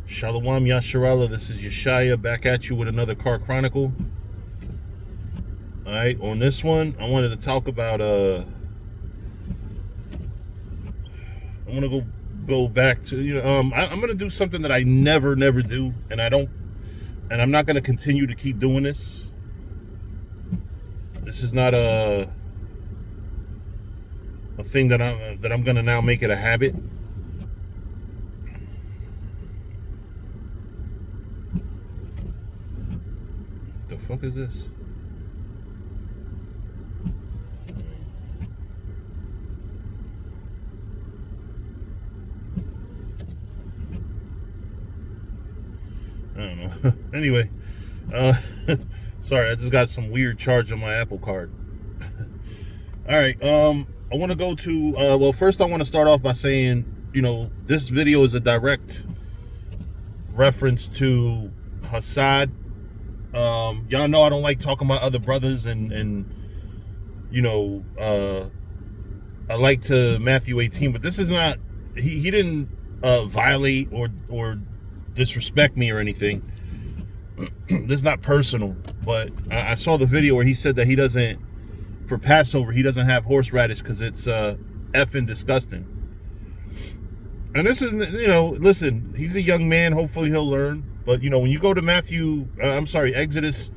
Shalom Yasharallah, this is Yeshaya back at you with another Car Chronicle. Alright, on this one, I wanted to talk about I want to go back to I'm gonna do something that I never do, and I'm not gonna continue to keep doing this. This is not a thing that I'm gonna now make it a habit. What the fuck is this? I don't know. Anyway, sorry, I just got some weird charge on my Apple Card. All right, I want to go to, well, first I want to start off by saying, this video is a direct reference to Hassad. Y'all know I don't like talking about other brothers, and I like to Matthew 18, but this is not, he didn't violate or disrespect me or anything. This is not personal, but I saw the video where he said that he doesn't, for Passover, he doesn't have horseradish because it's effing disgusting. And this is, listen, he's a young man. Hopefully he'll learn. But, when you go to Exodus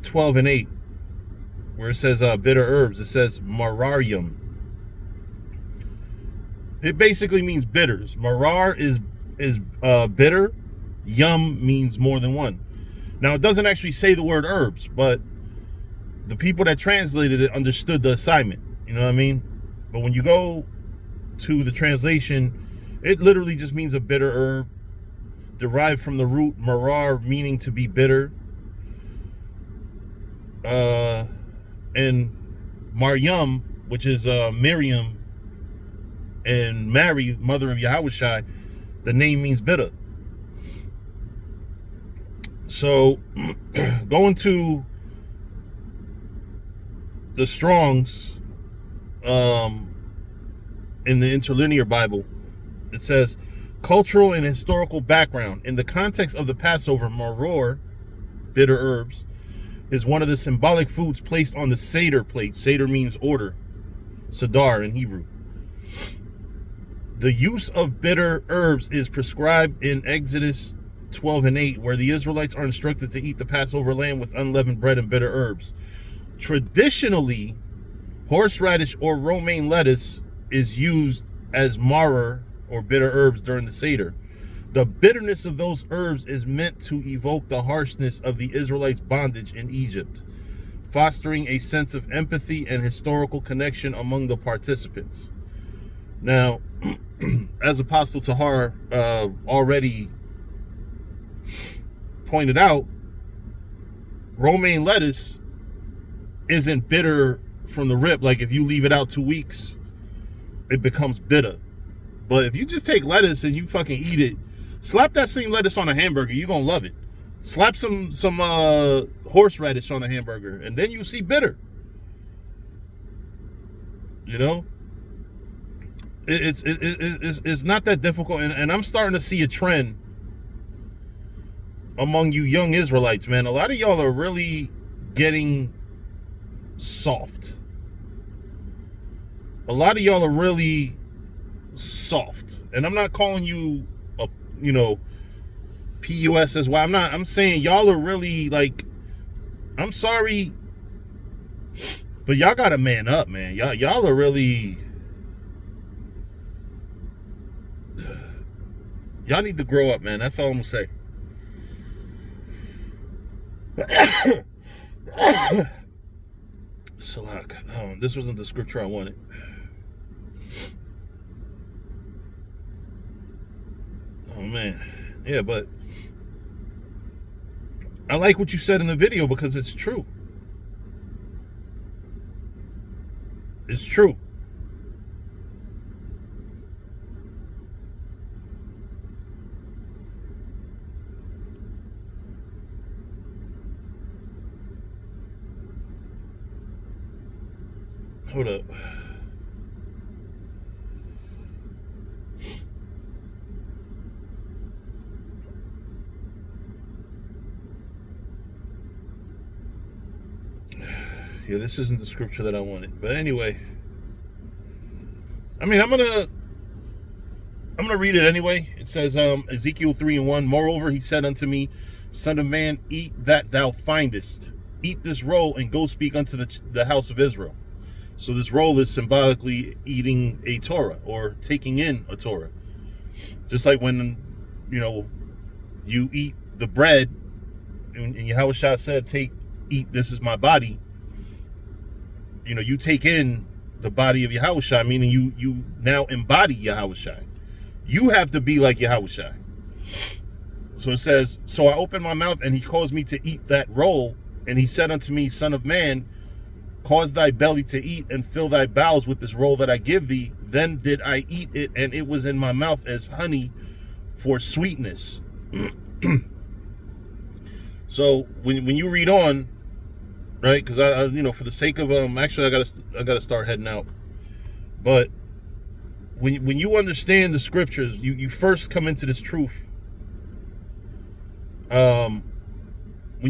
12 and 8, where it says bitter herbs, it says mararium. It basically means bitters. Marar is bitter. Yum means more than one. Now, it doesn't actually say the word herbs, but the people that translated it understood the assignment. You know what I mean? But when you go to the translation, it literally just means a bitter herb, derived from the root marar, meaning to be bitter. And Maryam, which is Miriam, and Mary, mother of Yahushai, the name means bitter. So, going to the Strong's, in the Interlinear Bible, it says, cultural and historical background. In the context of the Passover, maror, bitter herbs, is one of the symbolic foods placed on the Seder plate. Seder means order, Sadar in Hebrew. The use of bitter herbs is prescribed in Exodus 12 and 8, where the Israelites are instructed to eat the Passover lamb with unleavened bread and bitter herbs. Traditionally, horseradish or romaine lettuce is used as maror or bitter herbs during the Seder. The bitterness of those herbs is meant to evoke the harshness of the Israelites' bondage in Egypt, fostering a sense of empathy and historical connection among the participants. Now, as Apostle Tahar already pointed out, romaine lettuce isn't bitter from the rip. Like, if you leave it out 2 weeks, it becomes bitter. But if you just take lettuce and you fucking eat it, slap that same lettuce on a hamburger, you're gonna love it. Slap some horseradish on a hamburger, and then you see bitter. It's not that difficult, and I'm starting to see a trend among you young Israelites, man. A lot of y'all are really getting soft. A lot of y'all are really soft, and I'm not calling you a PUSSY. I'm saying y'all are really, like, I'm sorry, but y'all gotta man up, man. Y'all are really, y'all need to grow up, man. That's all I'm gonna say. Salak. Oh, this wasn't the scripture I wanted. Oh man. Yeah, but I like what you said in the video because it's true. It's true. Hold up. Yeah, this isn't the scripture that I wanted. But anyway, I mean, I'm gonna read it anyway. It says, Ezekiel 3:1. Moreover, he said unto me, Son of man, eat that thou findest. Eat this roll and go speak unto the house of Israel. So this roll is symbolically eating a Torah or taking in a Torah. Just like when, you eat the bread and Yahushua said, eat, this is my body. You take in the body of Yahushua, meaning you now embody Yahushua. You have to be like Yahushua. So it says, so I opened my mouth, and he caused me to eat that roll. And he said unto me, Son of man, cause thy belly to eat, and fill thy bowels with this roll that I give thee. Then did I eat it, and it was in my mouth as honey for sweetness. So when you read on, right? Because I for the sake of actually I gotta start heading out. But when you understand the scriptures, you first come into this truth. When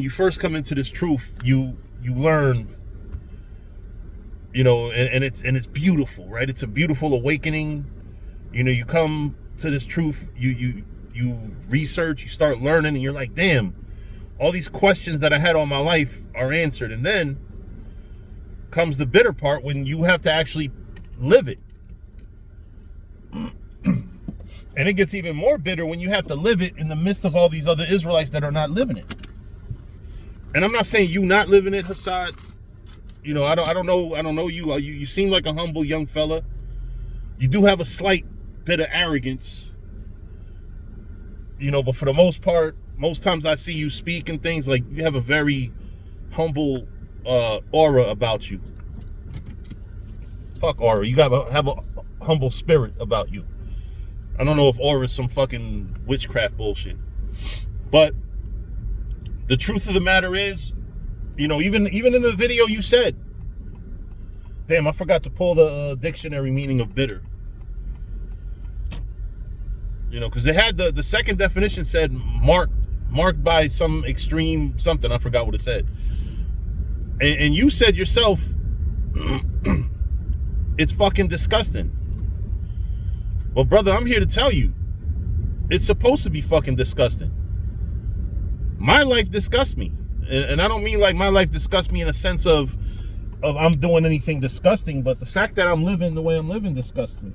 you first come into this truth, you learn, and it's beautiful, right? It's a beautiful awakening. You come to this truth, you research, you start learning, and you're like, damn, all these questions that I had all my life are answered. And then comes the bitter part when you have to actually live it. And it gets even more bitter when you have to live it in the midst of all these other Israelites that are not living it. And I'm not saying you not living it, Hassad. I don't know you. You seem like a humble young fella. You do have a slight bit of arrogance. But for the most part, most times I see you speak and things, like, you have a very humble aura about you. Fuck aura. You gotta have a humble spirit about you. I don't know if aura is some fucking witchcraft bullshit. But the truth of the matter is, even in the video you said, damn, I forgot to pull the dictionary meaning of bitter. Because it had the second definition said marked by some extreme something. I forgot what it said. And you said yourself, it's fucking disgusting. Well, brother, I'm here to tell you, it's supposed to be fucking disgusting. My life disgusts me. And I don't mean like my life disgusts me in a sense of I'm doing anything disgusting, but the fact that I'm living the way I'm living disgusts me.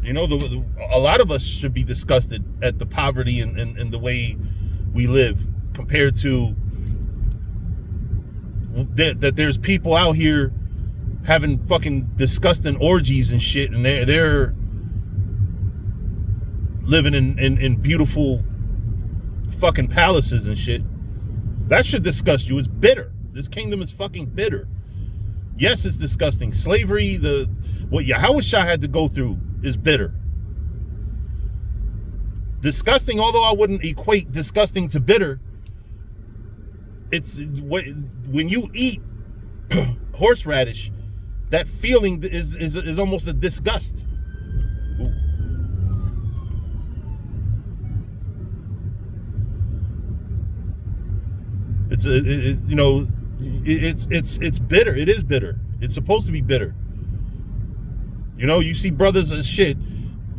A lot of us should be disgusted at the poverty and the way we live, compared to that there's people out here having fucking disgusting orgies and shit, and they're living in beautiful fucking palaces and shit. That should disgust you. It's bitter. This kingdom is fucking bitter. Yes, it's disgusting. Slavery, what Yahushua had to go through is bitter. Disgusting, although I wouldn't equate disgusting to bitter. It's when you eat horseradish, that feeling is almost a disgust. Ooh. It's bitter. It is bitter. It's supposed to be bitter. You see brothers and shit.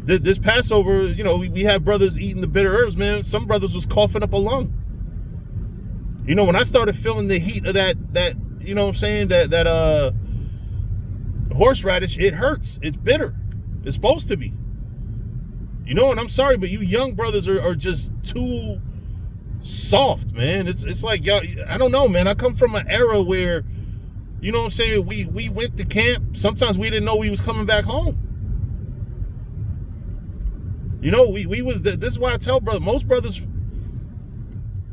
This Passover, we have brothers eating the bitter herbs, man. Some brothers was coughing up a lung. When I started feeling the heat of that you know what I'm saying, that horseradish, it hurts. It's bitter. It's supposed to be. And I'm sorry, but you young brothers are just too soft, man. It's like, y'all, I don't know, man. I come from an era where, you know what I'm saying, we went to camp. Sometimes we didn't know we was coming back home. We was, this is why I tell brother, most brothers,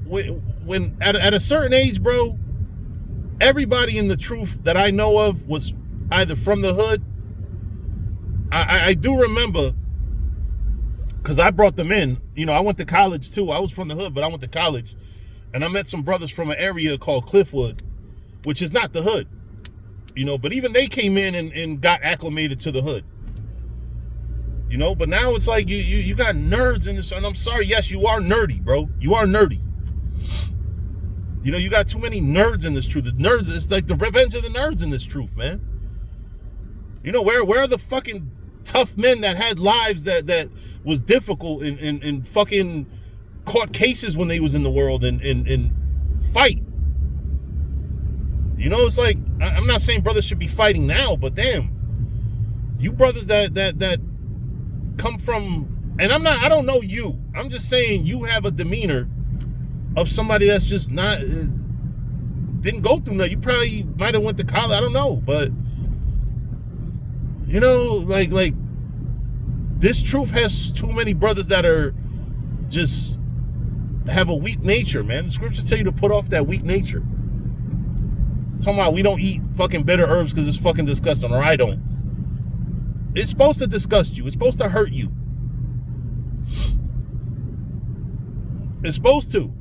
when at a certain age, bro, everybody in the truth that I know of was either from the hood. I do remember, because I brought them in. I went to college too. I was from the hood, but I went to college. And I met some brothers from an area called Cliffwood, which is not the hood. But even they came in and got acclimated to the hood. But now it's like you got nerds in this. And I'm sorry, yes, you are nerdy, bro. You are nerdy. You know, you got too many nerds in this truth. The nerds, it's like the revenge of the nerds in this truth, man. You know, where are the fucking tough men that had lives that was difficult and fucking caught cases when they was in the world and fight? You know, it's like, I'm not saying brothers should be fighting now, but damn, you brothers that come from, and I don't know you. I'm just saying you have a demeanor of somebody that's just not, didn't go through that. You probably might have went to college, I don't know, but you know, like this truth has too many brothers that are just have a weak nature, man. The scriptures tell you to put off that weak nature. Talking about we don't eat fucking bitter herbs because it's fucking disgusting, or I don't. It's supposed to disgust you. It's supposed to hurt you. It's supposed to.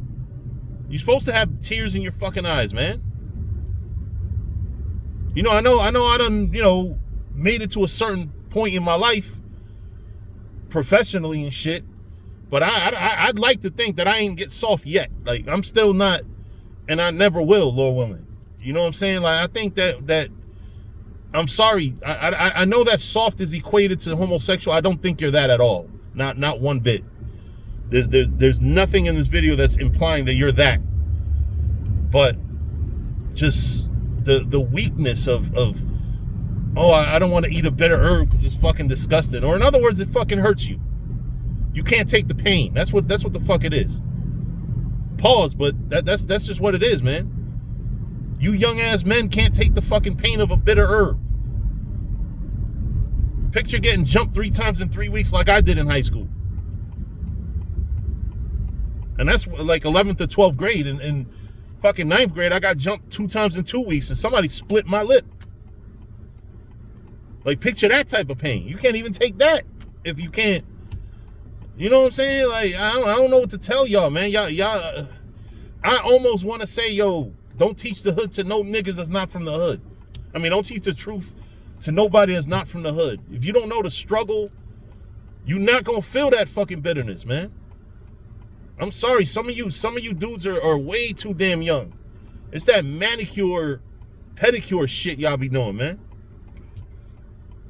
You're supposed to have tears in your fucking eyes, man. You know, I know I done, you know, made it to a certain point in my life, professionally and shit, but I'd like to think that I ain't get soft yet. Like, I'm still not, and I never will, Lord willing. You know what I'm saying? Like, I think that I'm sorry. I know that soft is equated to homosexual. I don't think you're that at all. Not one bit. There's nothing in this video that's implying that you're that. But just the weakness of oh, I don't want to eat a bitter herb because it's fucking disgusting. Or in other words, it fucking hurts you. You can't take the pain. That's what the fuck it is. Pause, but that's just what it is, man. You young ass men can't take the fucking pain of a bitter herb. Picture getting jumped 3 times in 3 weeks like I did in high school. And that's like 11th or 12th grade. And fucking 9th grade, I got jumped 2 times in 2 weeks and somebody split my lip. Like, picture that type of pain. You can't even take that if you can't. You know what I'm saying? Like, I don't know what to tell y'all, man. Y'all, I almost want to say, yo, don't teach the hood to no niggas that's not from the hood. I mean, don't teach the truth to nobody that's not from the hood. If you don't know the struggle, you're not gonna feel that fucking bitterness, man. I'm sorry, some of you dudes are way too damn young. It's that manicure, pedicure shit y'all be doing, man.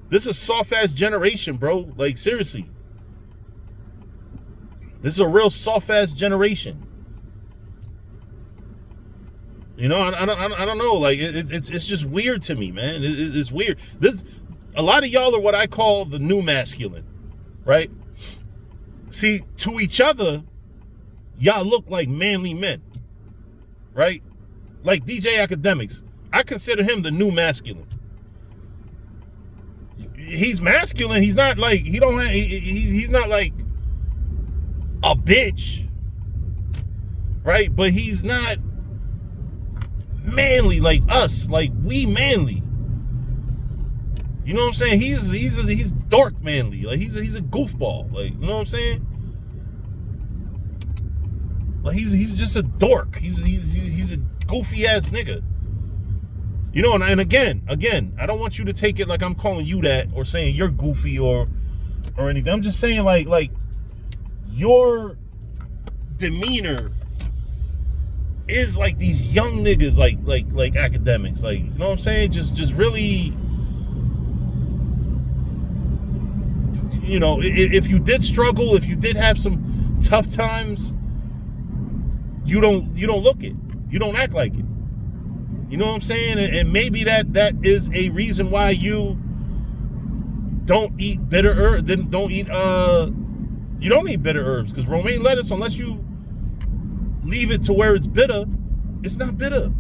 This is a soft-ass generation, bro. Like, seriously. This is a real soft-ass generation. You know, I don't know. Like, it's just weird to me, man. It's weird. A lot of y'all are what I call the new masculine, right? See, to each other, y'all look like manly men, right? Like DJ Academics. I consider him the new masculine. He's masculine. He's not like, he's not like a bitch, right? But he's not manly like us, like we manly. You know what I'm saying? He's dark manly. Like, he's a goofball. Like, you know what I'm saying? Like, he's just a dork. He's a goofy ass nigga. You know, and again, I don't want you to take it like I'm calling you that or saying you're goofy or anything. I'm just saying like your demeanor is like these young niggas, like academics, like, you know what I'm saying? Just really, you know, if you did struggle, if you did have some tough times, you don't look it. You don't act like it. You know what I'm saying? And maybe that is a reason why you don't eat bitter herbs. You don't eat bitter herbs, because romaine lettuce, unless you leave it to where it's bitter, it's not bitter.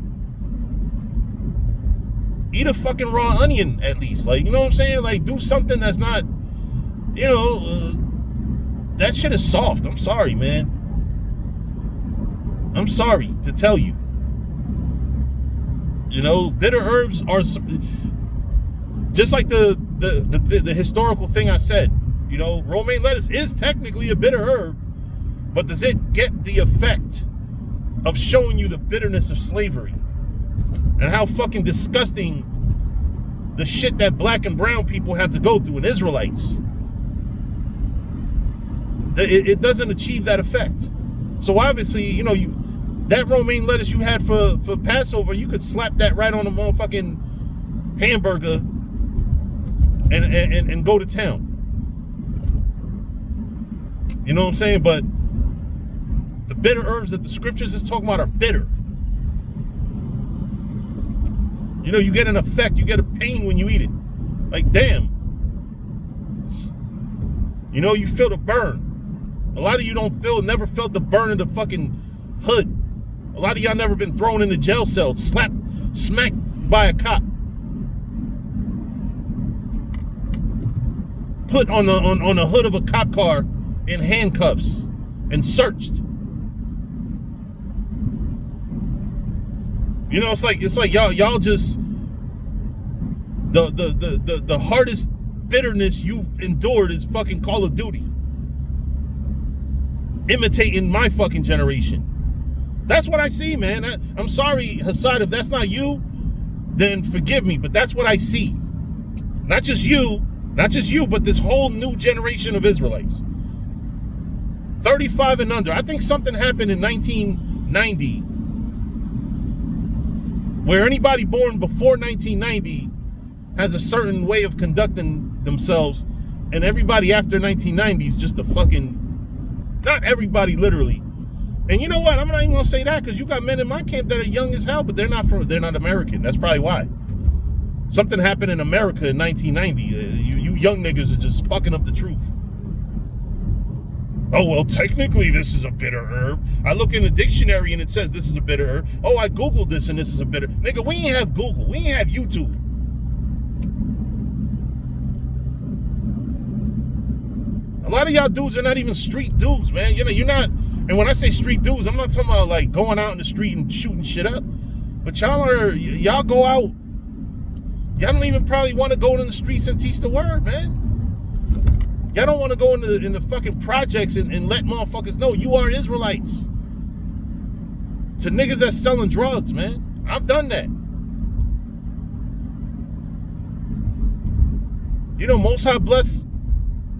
Eat a fucking raw onion at least. Like, you know what I'm saying? Like, do something that's not, you know, that shit is soft. I'm sorry, man. I'm sorry to tell you. You know, bitter herbs are just like the historical thing I said. You know, romaine lettuce is technically a bitter herb, but does it get the effect of showing you the bitterness of slavery and how fucking disgusting the shit that black and brown people have to go through, and Israelites? It doesn't achieve that effect. So obviously, you know, That romaine lettuce you had for Passover, you could slap that right on a motherfucking hamburger and go to town. You know what I'm saying? But the bitter herbs that the scriptures is talking about are bitter. You know, you get an effect, you get a pain when you eat it. Like, damn. You know, you feel the burn. A lot of you never felt the burn of the fucking hood. A lot of y'all never been thrown in the jail cell, smacked by a cop. Put on the hood of a cop car in handcuffs and searched. You know, it's like y'all just the hardest bitterness you've endured is fucking Call of Duty. Imitating my fucking generation. That's what I see, man. I'm sorry, Hassad, if that's not you, then forgive me, but that's what I see. Not just you, but this whole new generation of Israelites. 35 and under. I think something happened in 1990 where anybody born before 1990 has a certain way of conducting themselves, and everybody after 1990 is just a fucking, not everybody literally. And you know what? I'm not even gonna say that, because you got men in my camp that are young as hell, but they're not American. That's probably why. Something happened in America in 1990. You young niggas are just fucking up the truth. Oh, well, technically this is a bitter herb. I look in the dictionary and it says this is a bitter herb. Oh, I Googled this and this is a bitter. Nigga, we ain't have Google. We ain't have YouTube. A lot of y'all dudes are not even street dudes, man. You know, you're not. And when I say street dudes, I'm not talking about like going out in the street and shooting shit up. But y'all go out. Y'all don't even probably want to go in the streets and teach the word, man. Y'all don't want to go in the fucking projects and let motherfuckers know you are Israelites. To niggas that's selling drugs, man. I've done that. You know, Most High bless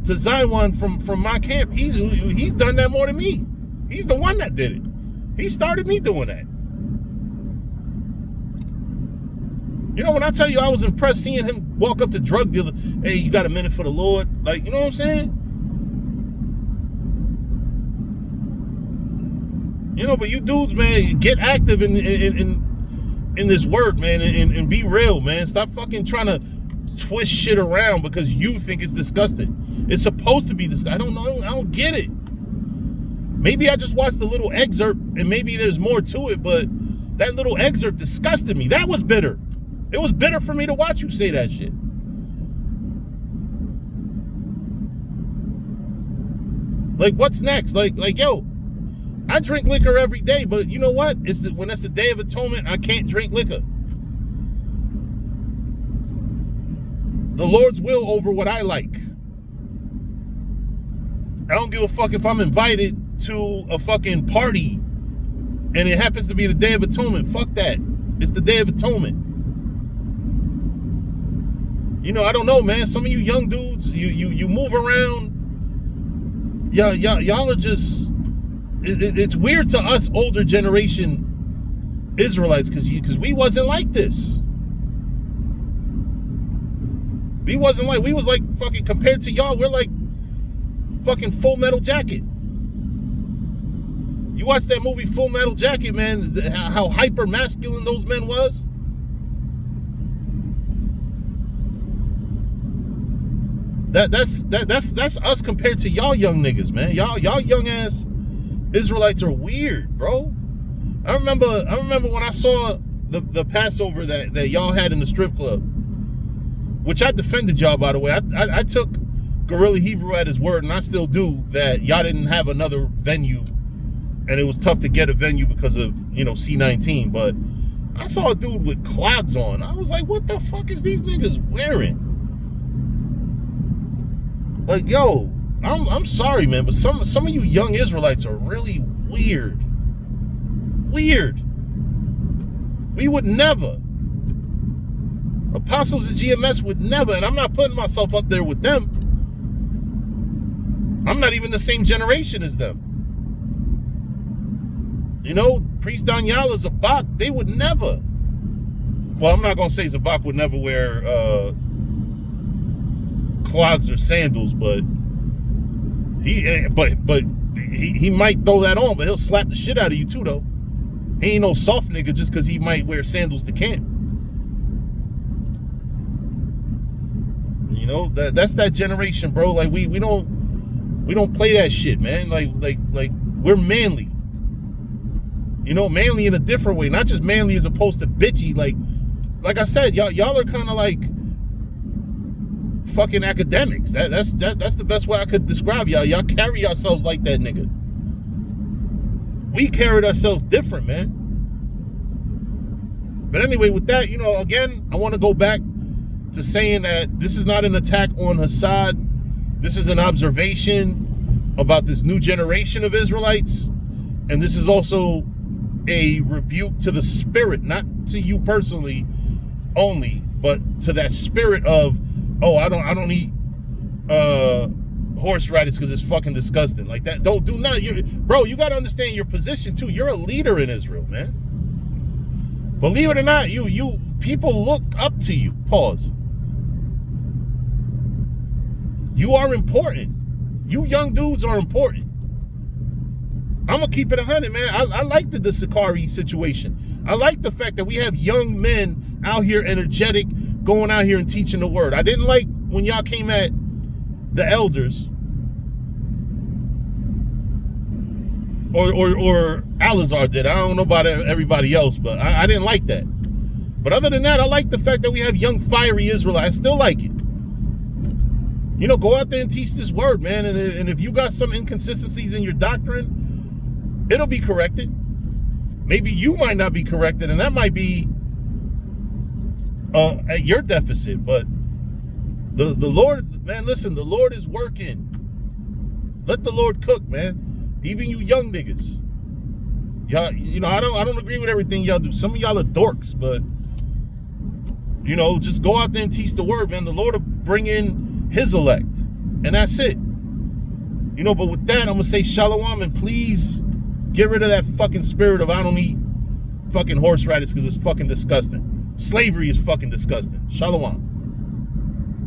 to Zion from my camp. He's done that more than me. He's the one that did it. He started me doing that. You know, when I tell you I was impressed seeing him walk up to drug dealer, hey, you got a minute for the Lord? Like, you know what I'm saying? You know, but you dudes, man, get active in this word, man, and be real, man. Stop fucking trying to twist shit around because you think it's disgusting. It's supposed to be disgusting. I don't know. I don't get it. Maybe I just watched a little excerpt and maybe there's more to it, but that little excerpt disgusted me. That was bitter. It was bitter for me to watch you say that shit. Like, what's next? Like, yo, I drink liquor every day, but you know what? When it's the Day of Atonement, I can't drink liquor. The Lord's will over what I like. I don't give a fuck if I'm invited to a fucking party and it happens to be the Day of Atonement. Fuck that. It's the Day of Atonement. You know, I don't know, man. Some of you young dudes, you move around. Y'all are just. It's weird to us older generation Israelites because we wasn't like this. We was like fucking, compared to y'all, we're like fucking Full Metal Jacket. You watch that movie Full Metal Jacket, man, how hyper masculine those men was. That's us compared to y'all young niggas, man. Y'all young ass Israelites are weird, bro. I remember when I saw the Passover that y'all had in the strip club, which I defended y'all, by the way. I took Gorilla Hebrew at his word, and I still do, that y'all didn't have another venue, and it was tough to get a venue because of, you know, C-19. But I saw a dude with clogs on. I was like, what the fuck is these niggas wearing? Like, yo, I'm sorry, man, but some of you young Israelites are really weird. Weird. We would never. Apostles of GMS would never, and I'm not putting myself up there with them. I'm not even the same generation as them. You know, Priest Daniela, Zabak, they would never. Well, I'm not gonna say Zabak would never wear clogs or sandals, but he might throw that on, but he'll slap the shit out of you too, though. He ain't no soft nigga just because he might wear sandals to camp. You know, that's that generation, bro. Like we don't play that shit, man. Like we're manly. You know, manly in a different way, not just manly as opposed to bitchy. Like I said, y'all are kind of like fucking academics. That's the best way I could describe y'all. Y'all carry yourselves like that, nigga. We carried ourselves different, man. But anyway, with that, you know, again, I want to go back to saying that this is not an attack on Hassad. This is an observation about this new generation of Israelites. And this is also a rebuke to the spirit, not to you personally only, but to that spirit of, oh, I don't eat horseradish because it's fucking disgusting. Like that. Don't do nothing. Bro, you got to understand your position too. You're a leader in Israel, man. Believe it or not, you people look up to you. Pause. You are important. You young dudes are important. I'm gonna keep it 100, man. I like the Sakari situation. I like the fact that we have young men out here energetic, going out here and teaching the word. I didn't like when y'all came at the elders or Alizar did. I don't know about everybody else, but I didn't like that. But other than that, I like the fact that we have young, fiery Israelites. I still like it. You know, go out there and teach this word, man. And if you got some inconsistencies in your doctrine, it'll be corrected. Maybe you might not be corrected, and that might be at your deficit. But the Lord, man, listen, the Lord is working. Let the Lord cook, man. Even you young niggas. Y'all, you know, I don't agree with everything y'all do. Some of y'all are dorks, but you know, just go out there and teach the word, man. The Lord will bring in his elect, and that's it. You know, but with that, I'm gonna say shalom, and please get rid of that fucking spirit of I don't eat fucking horseradish because it's fucking disgusting. Slavery is fucking disgusting. Shalom.